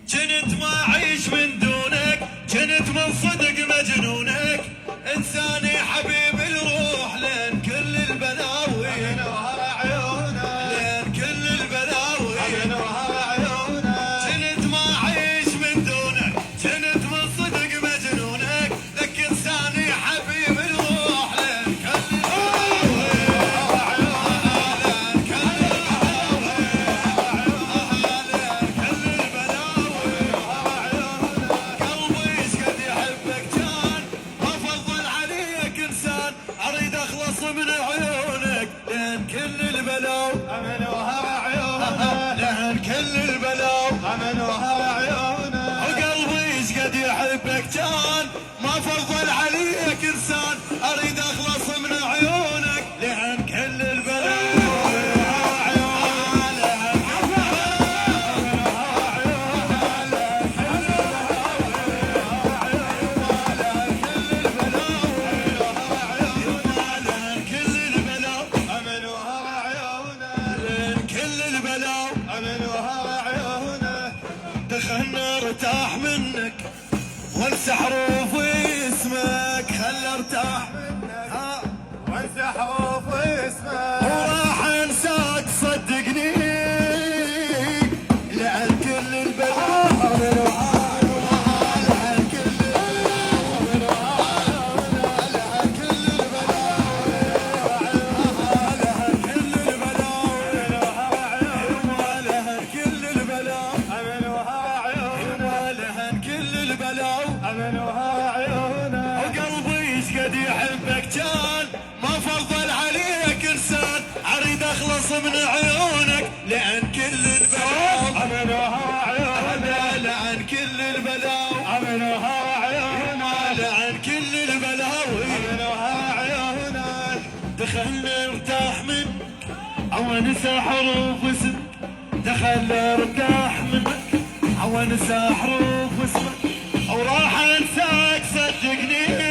جنت ما اعيش من دونك، جنت من صدق مجنونك، انساني حبيب الروح لين كل البلاوي، من وهر عيونك لين كل البلاوي، من وهر عيونك. جنت ما اعيش من دونك، جنت من صدق مجنونك، لك انساني حبيب الروح لين كل البلاوي، لين كل البلاوي، لين كل البلاوي. قلبي ايش قد يحبك كان، ما فضل عليك انسان، اريد اخلص من عيونك لين كل البلاوي، من وهر عيونك لين كل البلاوي. من وهر عيونك. وقلبي ايش قد يحبك كان، ما فضل عليك انسان، اريد اخلص من عيونك لين كل البلاوي. من وهر عيونك كل البلاوي من وهر عيونك. دخلنا ارتاح منك وانسى حروف اسمك، خل ارتاح منك وانسى حروف اسمك وراح انساك صدقني، لعن كل البلاوي. من وهر عيونك. وقلبي ايش قد يحبك كان، ما فضل عليك انسان، اريد اخلص من عيونك لعن كل البلاوي. من وهر عيونك لعن كل البلاوي، من وهر عيونك لعن كل البلاوي. من وهر عيونك. دخلنا ارتاح منك او انسى حروف اسمك، دخلنا ارتاح منك او انسى حروف اسمك، وراح انساك صدقني،